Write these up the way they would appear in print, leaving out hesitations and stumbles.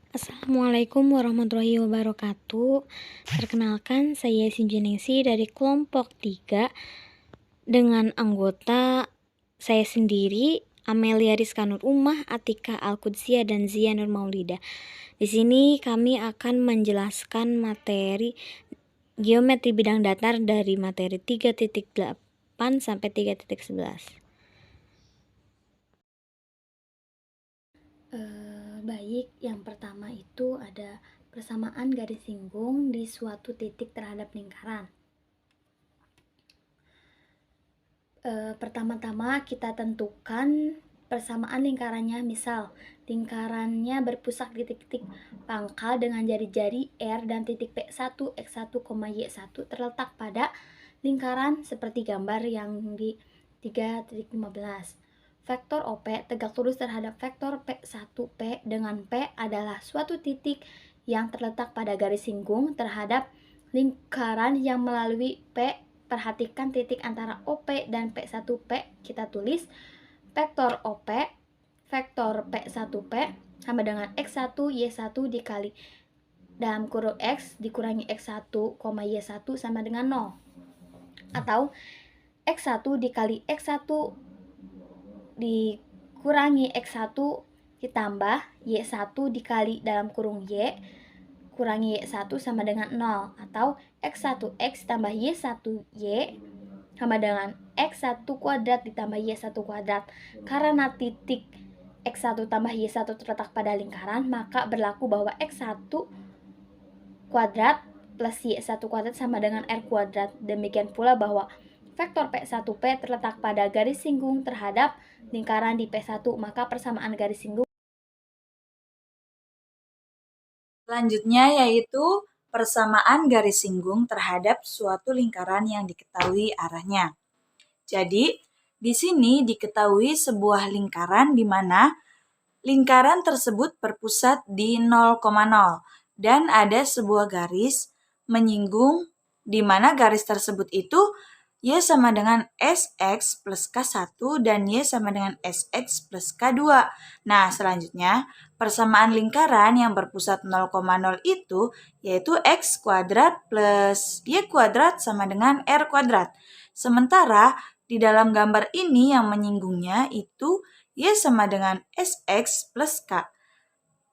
Assalamualaikum warahmatullahi wabarakatuh. Perkenalkan, saya Sinjeningsi dari kelompok 3 dengan anggota saya sendiri, Amelia Rizka Nur Ummah, Atika Al-Qudsiah, dan Zia Nur Maulida. Di sini kami akan menjelaskan materi geometri bidang datar dari materi 3.8 sampai 3.11. Baik, yang pertama itu ada persamaan garis singgung di suatu titik terhadap lingkaran. Pertama-tama kita tentukan persamaan lingkarannya. Misal, lingkarannya berpusat di titik pangkal dengan jari-jari R dan titik P1, X1, Y1 terletak pada lingkaran seperti gambar yang di 3.15. Vektor OP tegak lurus terhadap vektor P1P dengan P adalah suatu titik yang terletak pada garis singgung terhadap lingkaran yang melalui P. Perhatikan titik antara OP dan P1P. Kita tulis vektor OP vektor P1P sama dengan X1 Y1 dikali dalam kurung X dikurangi X1, Y1 sama dengan 0. Atau X1 dikali X1 dikurangi X1 ditambah Y1 dikali dalam kurung Y kurangi Y1 sama dengan 0. Atau X1X tambah Y1Y sama dengan X1 kuadrat ditambah Y1 kuadrat. Karena titik X1 tambah Y1 terletak pada lingkaran, maka berlaku bahwa X1 kuadrat plus Y1 kuadrat sama dengan R kuadrat. Demikian pula bahwa vektor P1P terletak pada garis singgung terhadap lingkaran di P1, maka persamaan garis singgung. Selanjutnya yaitu persamaan garis singgung terhadap suatu lingkaran yang diketahui arahnya. Jadi, di sini diketahui sebuah lingkaran di mana lingkaran tersebut berpusat di 0,0 dan ada sebuah garis menyinggung di mana garis tersebut itu Y sama dengan SX plus K1 dan Y sama dengan SX plus K2. Nah, selanjutnya persamaan lingkaran yang berpusat 0,0 itu yaitu X kuadrat plus Y kuadrat sama dengan R kuadrat. Sementara di dalam gambar ini yang menyinggungnya itu Y sama dengan SX plus K.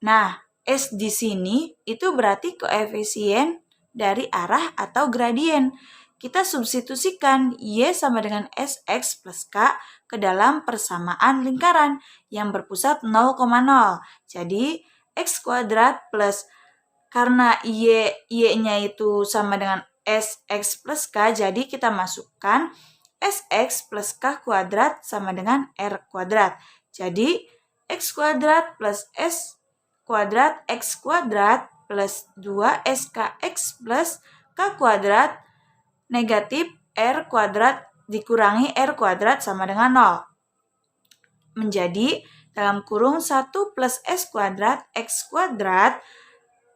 Nah, S di sini itu berarti koefisien dari arah atau gradien. Kita substitusikan Y sama dengan SX plus K ke dalam persamaan lingkaran yang berpusat 0,0. Jadi, X kuadrat plus, karena Y-nya itu sama dengan SX plus K, jadi kita masukkan SX plus K kuadrat sama dengan R kuadrat. Jadi, X kuadrat plus S kuadrat X kuadrat plus 2SKX plus K kuadrat negatif R kuadrat dikurangi R kuadrat sama dengan 0. Menjadi dalam kurung 1 plus S kuadrat X kuadrat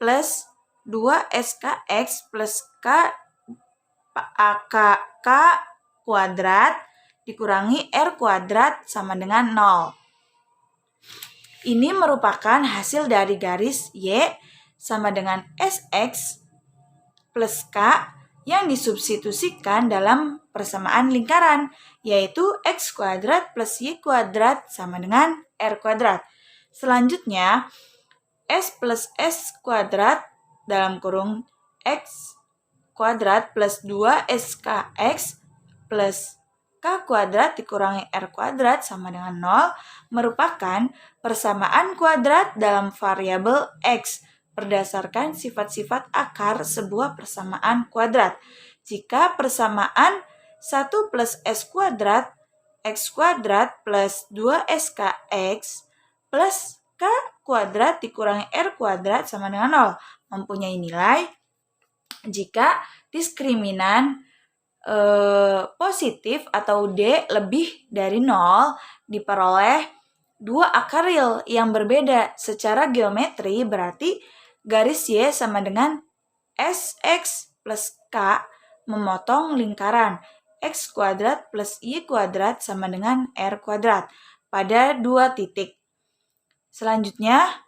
plus 2SKX plus K kuadrat dikurangi R kuadrat sama dengan 0. Ini merupakan hasil dari garis Y sama dengan SX plus K yang disubstitusikan dalam persamaan lingkaran, yaitu X kuadrat plus Y kuadrat sama dengan R kuadrat. Selanjutnya, S plus S kuadrat dalam kurung X kuadrat plus 2SKX plus K kuadrat dikurangi R kuadrat sama dengan 0 merupakan persamaan kuadrat dalam variabel X berdasarkan sifat-sifat akar sebuah persamaan kuadrat. Jika persamaan 1 plus S kuadrat X kuadrat plus 2SKX plus K kuadrat dikurangi R kuadrat sama dengan 0 mempunyai nilai jika diskriminan positif atau D lebih dari 0 diperoleh dua akar real yang berbeda secara geometri, berarti garis Y sama dengan SX plus K memotong lingkaran X kuadrat plus Y kuadrat sama dengan R kuadrat pada dua titik. Selanjutnya,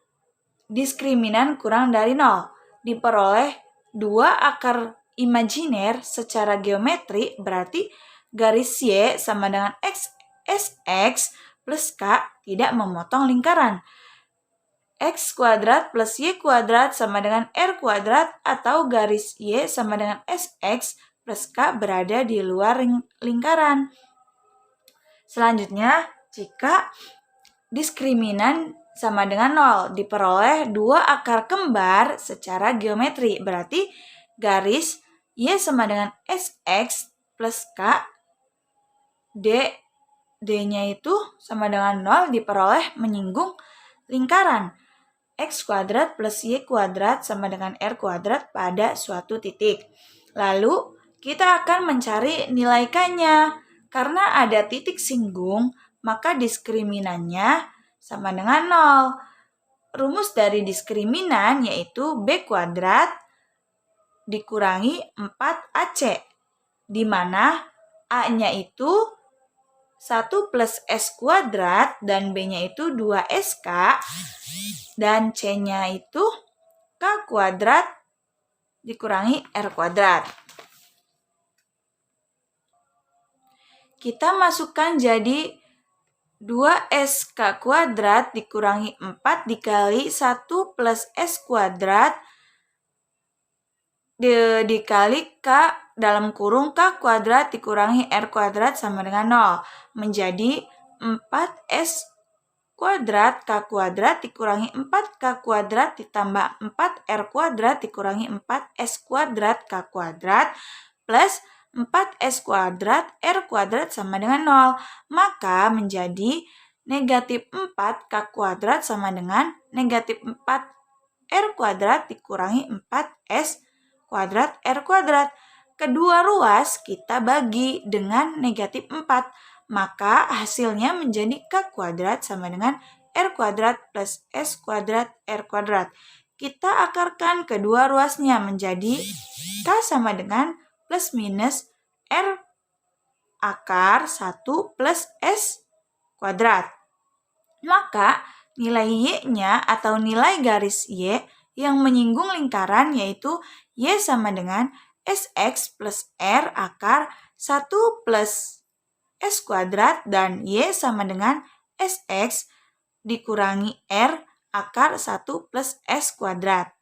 diskriminan kurang dari 0. Diperoleh 2 akar imajiner secara geometri, berarti garis Y sama dengan SX plus K tidak memotong lingkaran. X kuadrat plus Y kuadrat sama dengan R kuadrat atau garis Y sama dengan SX plus K berada di luar lingkaran. Selanjutnya, jika diskriminan sama dengan 0, diperoleh 2 akar kembar secara geometri. Berarti garis Y sama dengan SX plus K, D-nya itu sama dengan 0 diperoleh menyinggung lingkaran. X kuadrat plus Y kuadrat sama dengan R kuadrat pada suatu titik. Lalu kita akan mencari nilai K-nya. Karena ada titik singgung, maka diskriminan-nya sama dengan 0. Rumus dari diskriminan yaitu B kuadrat dikurangi 4AC, di mana A-nya itu 1 plus S kuadrat dan B-nya itu 2SK, dan C-nya itu K kuadrat dikurangi R kuadrat. Kita masukkan jadi 2SK kuadrat dikurangi 4 dikali 1 plus S kuadrat dikali K dalam kurung K kuadrat dikurangi R kuadrat sama dengan 0. Menjadi 4S kuadrat K kuadrat dikurangi 4K kuadrat ditambah 4R kuadrat dikurangi 4S kuadrat K kuadrat plus 4S kuadrat R kuadrat sama dengan 0. Maka menjadi negatif 4K kuadrat sama dengan negatif 4R kuadrat dikurangi 4S kuadrat R kuadrat. Kedua ruas kita bagi dengan negatif 4. Maka hasilnya menjadi K kuadrat sama dengan R kuadrat plus S kuadrat R kuadrat. Kita akarkan kedua ruasnya menjadi K sama dengan plus minus R akar 1 plus S kuadrat. Maka nilai Y-nya atau nilai garis Y yang menyinggung lingkaran yaitu Y sama dengan SX plus R akar 1 plus S kuadrat dan Y sama dengan SX dikurangi R akar 1 plus S kuadrat.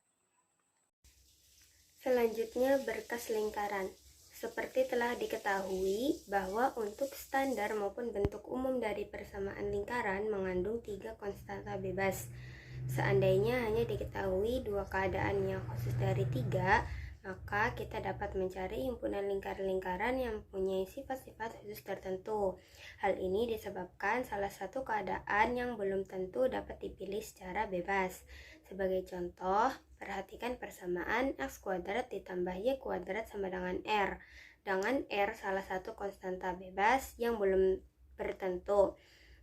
Selanjutnya berkas lingkaran. Seperti telah diketahui bahwa untuk standar maupun bentuk umum dari persamaan lingkaran mengandung 3 konstanta bebas. Seandainya hanya diketahui 2 keadaan yang khusus dari 3, maka kita dapat mencari himpunan lingkaran-lingkaran yang mempunyai sifat-sifat khusus tertentu. Hal ini disebabkan salah satu keadaan yang belum tentu dapat dipilih secara bebas. Sebagai contoh, perhatikan persamaan X kuadrat ditambah Y kuadrat sama dengan R. Dengan R salah satu konstanta bebas yang belum bertentu.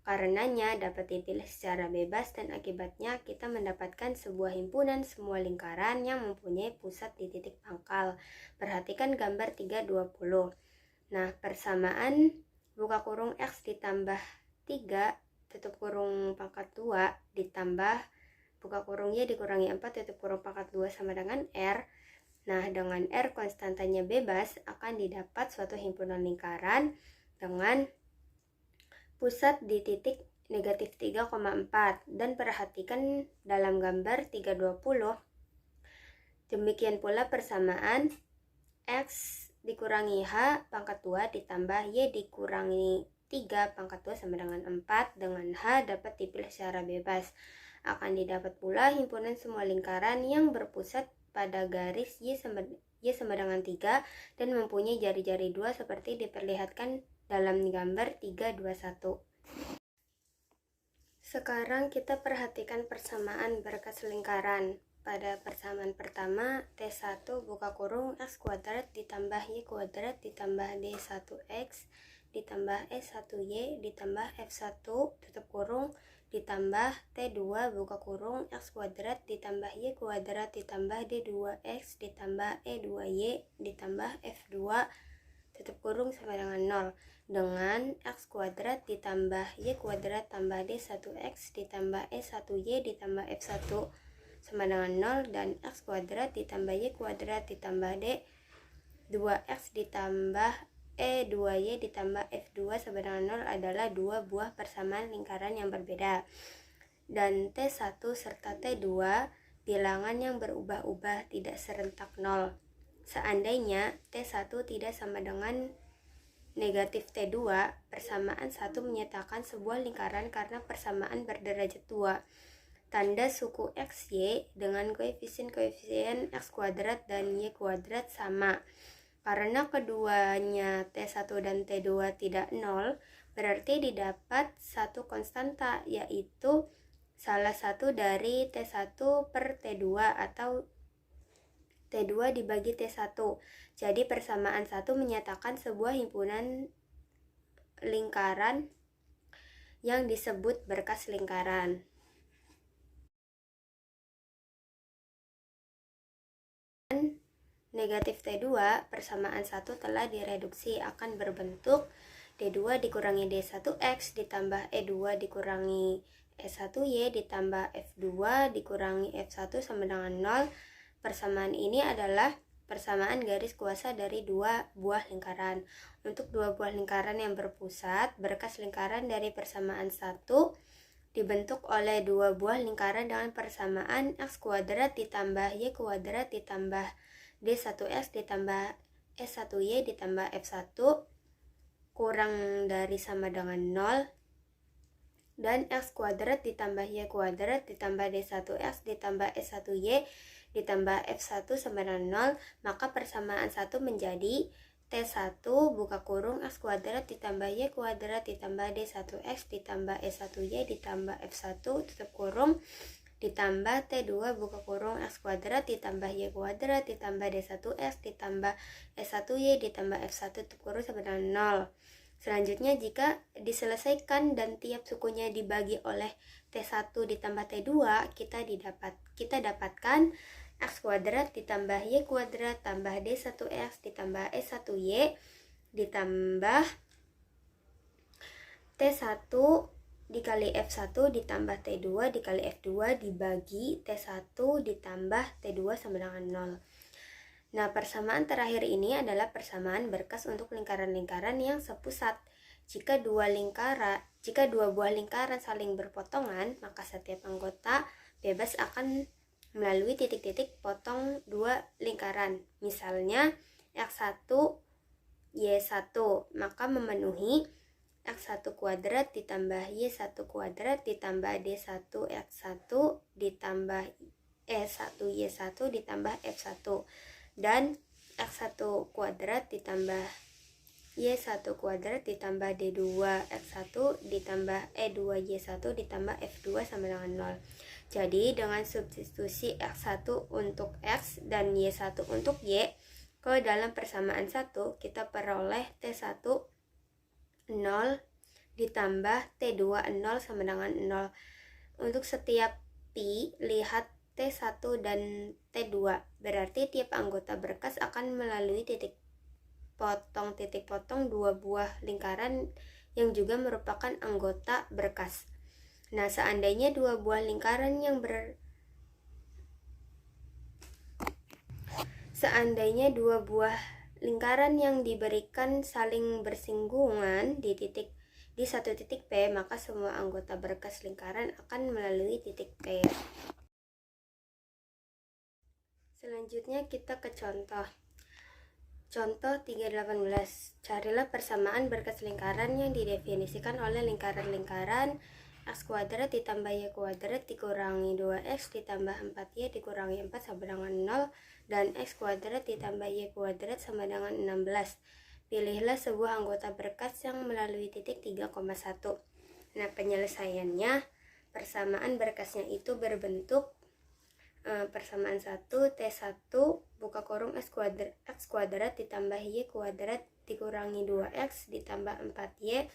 Karenanya dapat dipilih secara bebas dan akibatnya kita mendapatkan sebuah himpunan semua lingkaran yang mempunyai pusat di titik pangkal. Perhatikan gambar 320. Nah, persamaan buka kurung X ditambah 3 tutup kurung pangkat 2 ditambah buka kurung Y dikurangi 4 tutup kurung pangkat 2 sama dengan R. Nah, dengan R konstantanya bebas akan didapat suatu himpunan lingkaran dengan pusat di titik negatif 3,4. Dan perhatikan dalam gambar 320. Demikian pula persamaan X dikurangi H pangkat 2 ditambah Y dikurangi 3 pangkat 2 sama dengan 4 dengan H dapat dipilih secara bebas. Akan didapat pula himpunan semua lingkaran yang berpusat pada garis Y sama dengan 3 dan mempunyai jari-jari 2 seperti diperlihatkan dalam gambar 321. Sekarang kita perhatikan persamaan berkas lingkaran. Pada persamaan pertama, T1 buka kurung X kuadrat ditambah Y kuadrat ditambah D1X ditambah S1Y ditambah F1 tutup kurung ditambah T2 buka kurung X kuadrat ditambah Y kuadrat ditambah D2X ditambah E2Y ditambah F2 tutup kurung sama dengan 0 dengan X kuadrat ditambah Y kuadrat tambah D1X ditambah E1Y ditambah F1 sama dengan 0 dan X kuadrat ditambah Y kuadrat ditambah D 2X ditambah E2Y ditambah F2 sama dengan 0 adalah dua buah persamaan lingkaran yang berbeda. Dan T1 serta T2 bilangan yang berubah-ubah tidak serentak 0. Seandainya T1 tidak sama dengan negatif T2, persamaan 1 menyatakan sebuah lingkaran karena persamaan berderajat 2. Tanda suku X, Y dengan koefisien X kuadrat dan Y kuadrat sama. Karena keduanya T1 dan T2 tidak 0, berarti didapat satu konstanta, yaitu salah satu dari T1 per T2 atau T2 dibagi T1. Jadi persamaan 1 menyatakan sebuah himpunan lingkaran yang disebut berkas lingkaran. Negatif T2 persamaan 1 telah direduksi akan berbentuk D2 dikurangi D1X ditambah E2 dikurangi E1Y ditambah F2 dikurangi F1 sama dengan 0. Persamaan ini adalah persamaan garis kuasa dari dua buah lingkaran. Untuk dua buah lingkaran yang berpusat, berkas lingkaran dari persamaan 1 dibentuk oleh dua buah lingkaran dengan persamaan X kuadrat ditambah Y kuadrat ditambah D1X ditambah S1Y ditambah F1 kurang dari sama dengan 0 dan X kuadrat ditambah Y kuadrat ditambah D1X ditambah S1Y ditambah F1 sama dengan 0, maka persamaan 1 menjadi T1 buka kurung X kuadrat ditambah Y kuadrat ditambah D1X ditambah S1Y ditambah F1 tutup kurung ditambah T2 buka kurung X kuadrat ditambah Y kuadrat ditambah D1X ditambah S1Y ditambah F1 tutup kurung sama dengan 0. Selanjutnya jika diselesaikan dan tiap sukunya dibagi oleh T1 ditambah T2, kita dapatkan X kuadrat ditambah Y kuadrat tambah D1X ditambah S1Y ditambah T1 dikali F1 ditambah T2 dikali F2 dibagi T1 ditambah T2 sama dengan 0. Nah, persamaan terakhir ini adalah persamaan berkas untuk lingkaran-lingkaran yang sepusat. Jika dua buah lingkaran saling berpotongan, maka setiap anggota bebas akan melalui titik-titik potong dua lingkaran. Misalnya X1 Y1, maka memenuhi X1 kuadrat ditambah Y1 kuadrat ditambah D1X1 ditambah E1Y1 ditambah F1 dan X1 kuadrat ditambah Y1 kuadrat ditambah D2X1 ditambah E2Y1 ditambah F2 sama dengan 0. Jadi dengan substitusi X1 untuk X dan Y1 untuk Y ke dalam persamaan 1, kita peroleh T1 0 ditambah T2 0 sama dengan 0. Untuk setiap pi, lihat T1 dan T2. Berarti tiap anggota berkas akan melalui titik potong dua buah lingkaran yang juga merupakan anggota berkas. Nah, seandainya dua buah lingkaran yang diberikan saling bersinggungan di satu titik P, maka semua anggota berkas lingkaran akan melalui titik P. Selanjutnya kita ke contoh. Contoh 3.18. Carilah persamaan berkas lingkaran yang didefinisikan oleh lingkaran-lingkaran X kuadrat ditambah Y kuadrat dikurangi 2X ditambah 4Y dikurangi 4 sama dengan 0 dan X kuadrat ditambah Y kuadrat sama dengan 16. Pilihlah sebuah anggota berkas yang melalui titik 3,1. Nah, penyelesaiannya, persamaan berkasnya itu berbentuk persamaan 1 T1 buka kurung X kuadrat ditambah Y kuadrat dikurangi 2X ditambah 4Y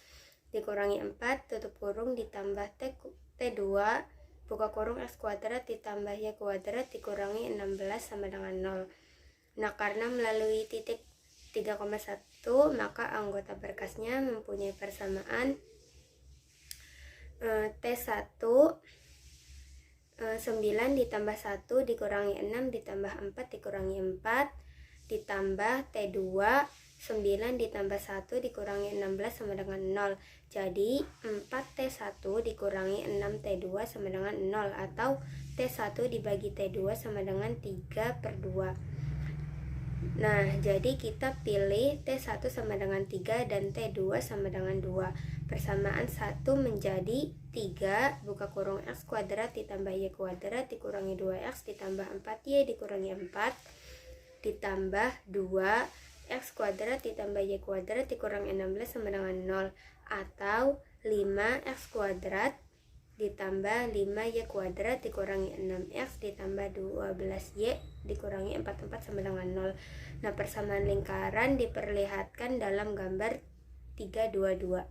dikurangi 4 tutup kurung ditambah T2 buka kurung X kuadrat ditambah Y kuadrat dikurangi 16 sama dengan 0. Nah, karena melalui titik 3,1, maka anggota berkasnya mempunyai persamaan T1 9 ditambah 1 dikurangi 6 ditambah 4 dikurangi 4 ditambah T2. 9 ditambah 1 dikurangi 16 sama dengan 0. Jadi 4T1 dikurangi 6T2 sama dengan 0, atau T1 dibagi T2 sama dengan 3/2. Nah, jadi kita pilih T1 sama dengan 3 dan T2 sama dengan 2. Persamaan 1 menjadi 3 buka kurung X kuadrat ditambah Y kuadrat dikurangi 2X ditambah 4Y dikurangi 4 ditambah 2 X kuadrat ditambah Y kuadrat dikurangi 16 sama dengan 0, atau 5X kuadrat ditambah 5Y kuadrat dikurangi 6X ditambah 12Y dikurangi 44 sama dengan 0. Nah, persamaan lingkaran diperlihatkan dalam gambar 322.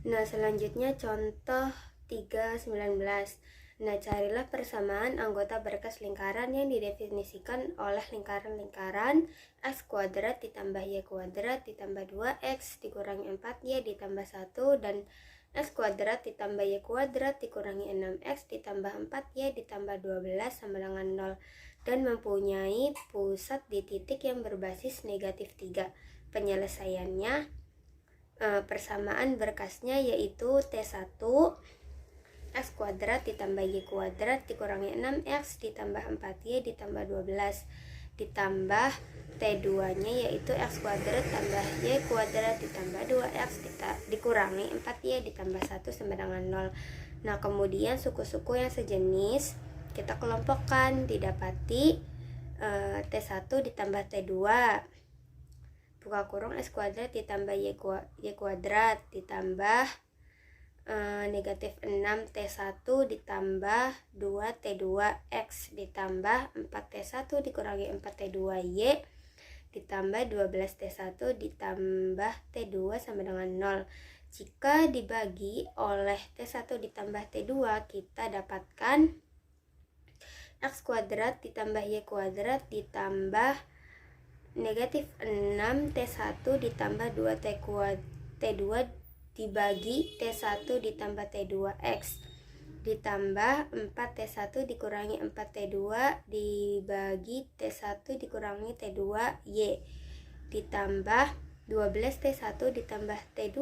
Nah, selanjutnya contoh 319. Nah, carilah persamaan anggota berkas lingkaran yang didefinisikan oleh lingkaran-lingkaran X kuadrat ditambah Y kuadrat ditambah 2X dikurangi 4Y ditambah 1 dan X kuadrat ditambah Y kuadrat dikurangi 6X ditambah 4Y ditambah 12 sama dengan 0 dan mempunyai pusat di titik yang berbasis negatif 3. Penyelesaiannya, persamaan berkasnya yaitu T1 X kuadrat ditambah Y kuadrat dikurangi 6X ditambah 4Y ditambah 12 ditambah T2 nya yaitu X kuadrat tambah Y kuadrat ditambah 2X dikurangi 4Y ditambah 1 sama dengan 0. Nah, kemudian suku-suku yang sejenis kita kelompokkan, didapati T1 ditambah T2 buka kurung X kuadrat ditambah Y kuadrat ditambah negatif 6T1 ditambah 2T2X ditambah 4T1 dikurangi 4T2Y ditambah 12T1 ditambah T2 sama dengan 0. Jika dibagi oleh T1 ditambah T2, kita dapatkan X kuadrat ditambah Y kuadrat ditambah negatif 6T1 ditambah 2T2 dibagi T1 ditambah T2X ditambah 4T1 dikurangi 4T2 dibagi T1 dikurangi T2Y ditambah 12T1 ditambah T2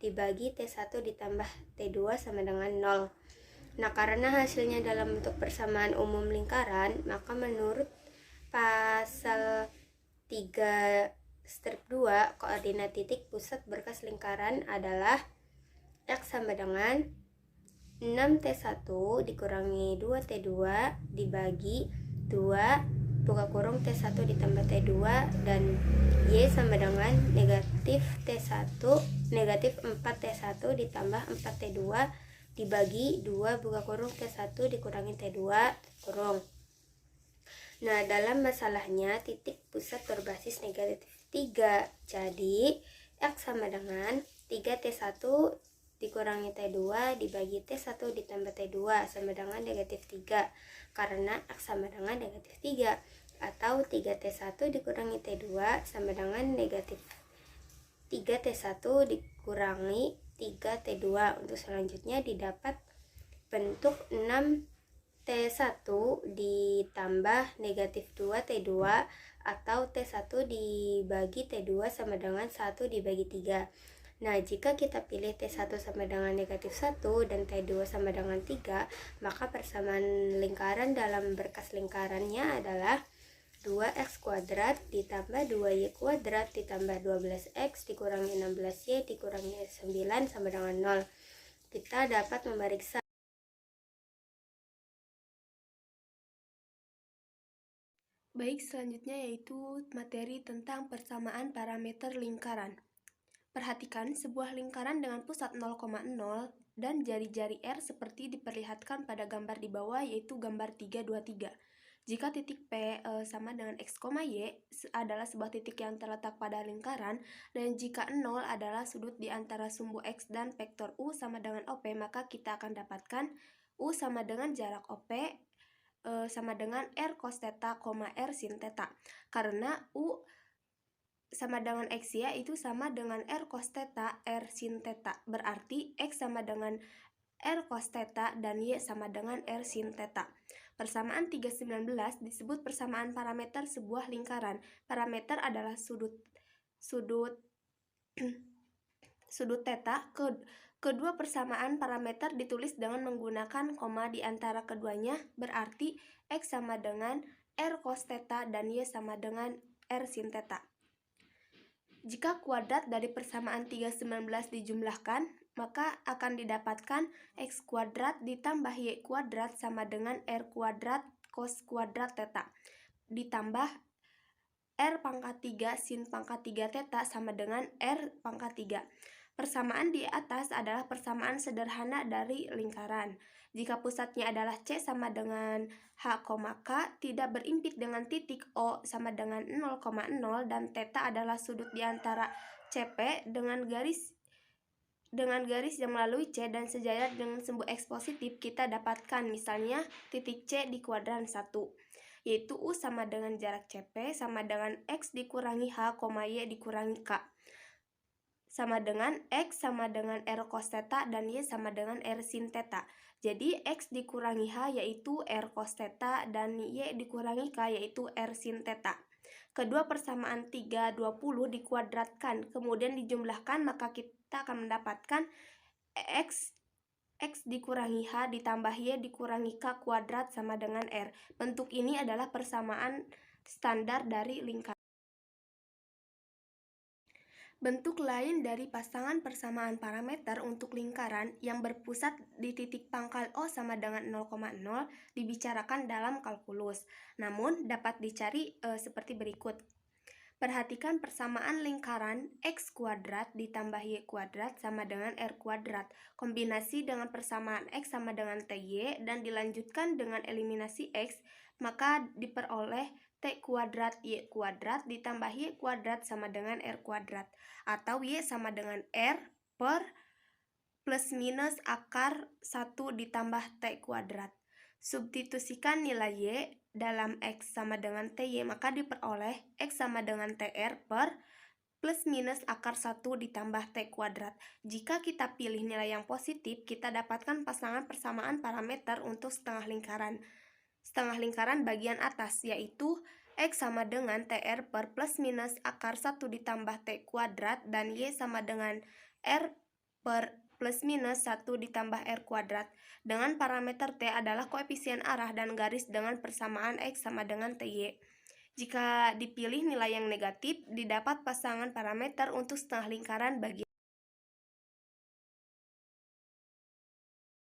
dibagi T1 ditambah T2 sama dengan 0. Nah, karena hasilnya dalam bentuk persamaan umum lingkaran, maka menurut pasal 3 strip 2, koordinat titik pusat berkas lingkaran adalah X sama dengan 6T1 dikurangi 2T2 dibagi 2 buka kurung T1 ditambah T2 dan Y sama dengan negatif T1 negatif 4T1 ditambah 4T2 dibagi 2 buka kurung T1 dikurangi T2 kurung. Nah, dalam masalahnya titik pusat berbasis negatif 3. Jadi X sama dengan 3T1 dikurangi T2 dibagi T1 ditambah T2 sama dengan negatif 3, karena X sama dengan negatif 3, atau 3T1 dikurangi T2 sama dengan negatif 3T1 dikurangi 3T2. Untuk selanjutnya didapat bentuk 6T1 ditambah negatif 2T2 atau T1 dibagi T2 sama dengan 1 dibagi 3. Nah, jika kita pilih T1 sama dengan negatif 1 dan T2 sama dengan 3, maka persamaan lingkaran dalam berkas lingkarannya adalah 2X kuadrat ditambah 2Y kuadrat ditambah 12X dikurangi 16Y dikurangi 9 sama dengan 0. Kita dapat memeriksa. Baik, selanjutnya yaitu materi tentang persamaan parameter lingkaran. Perhatikan sebuah lingkaran dengan pusat 0,0 dan jari-jari R seperti diperlihatkan pada gambar di bawah, yaitu gambar 323. Jika titik P sama dengan X, Y adalah sebuah titik yang terletak pada lingkaran, dan jika 0 adalah sudut di antara sumbu X dan vektor U sama dengan OP, maka kita akan dapatkan U sama dengan jarak OP sama dengan R cos theta, R sin theta. Karena U sama dengan X ya itu sama dengan R cos theta, R sin theta. Berarti X sama dengan R cos theta dan Y sama dengan R sin theta. Persamaan 319 disebut persamaan parameter sebuah lingkaran. Parameter adalah sudut theta. Kedua persamaan parameter ditulis dengan menggunakan koma di antara keduanya, berarti X sama dengan R cos theta dan Y sama dengan R sin theta. Jika kuadrat dari persamaan 319 dijumlahkan, maka akan didapatkan X kuadrat ditambah Y kuadrat sama dengan R kuadrat cos kuadrat theta, ditambah R pangkat 3 sin pangkat 3 theta sama dengan R pangkat 3. Persamaan di atas adalah persamaan sederhana dari lingkaran. Jika pusatnya adalah C sama dengan H, K, tidak berimpit dengan titik O sama dengan 0,0 dan theta adalah sudut di antara CP dengan garis yang melalui C dan sejajar dengan sumbu X positif, kita dapatkan misalnya titik C di kuadran 1, yaitu U sama dengan jarak CP sama dengan X dikurangi H, Y dikurangi K, sama dengan X sama dengan R cos theta dan Y sama dengan R sin theta. Jadi X dikurangi H yaitu R cos theta dan Y dikurangi K yaitu R sin theta. Kedua persamaan 320 dikuadratkan, kemudian dijumlahkan, maka kita akan mendapatkan X dikurangi H ditambah Y dikurangi K kuadrat sama dengan R. Bentuk ini adalah persamaan standar dari lingkaran. Bentuk lain dari pasangan persamaan parameter untuk lingkaran yang berpusat di titik pangkal O sama dengan 0,0 dibicarakan dalam kalkulus, namun dapat dicari seperti berikut. Perhatikan persamaan lingkaran X kuadrat ditambah Y kuadrat sama dengan R kuadrat, kombinasi dengan persamaan X sama dengan TY dan dilanjutkan dengan eliminasi X, maka diperoleh T kuadrat Y kuadrat ditambah Y kuadrat sama dengan R kuadrat, atau Y sama dengan R per plus minus akar 1 ditambah T kuadrat. Substitusikan nilai Y dalam X sama dengan TY, maka diperoleh X sama dengan TR per plus minus akar 1 ditambah T kuadrat. Jika kita pilih nilai yang positif, kita dapatkan pasangan persamaan parameter untuk setengah lingkaran bagian atas, yaitu X sama dengan TR per plus minus akar 1 ditambah T kuadrat dan Y sama dengan R per plus minus 1 ditambah R kuadrat, dengan parameter T adalah koefisien arah dan garis dengan persamaan X sama dengan TY. Jika dipilih nilai yang negatif, didapat pasangan parameter untuk setengah lingkaran bagian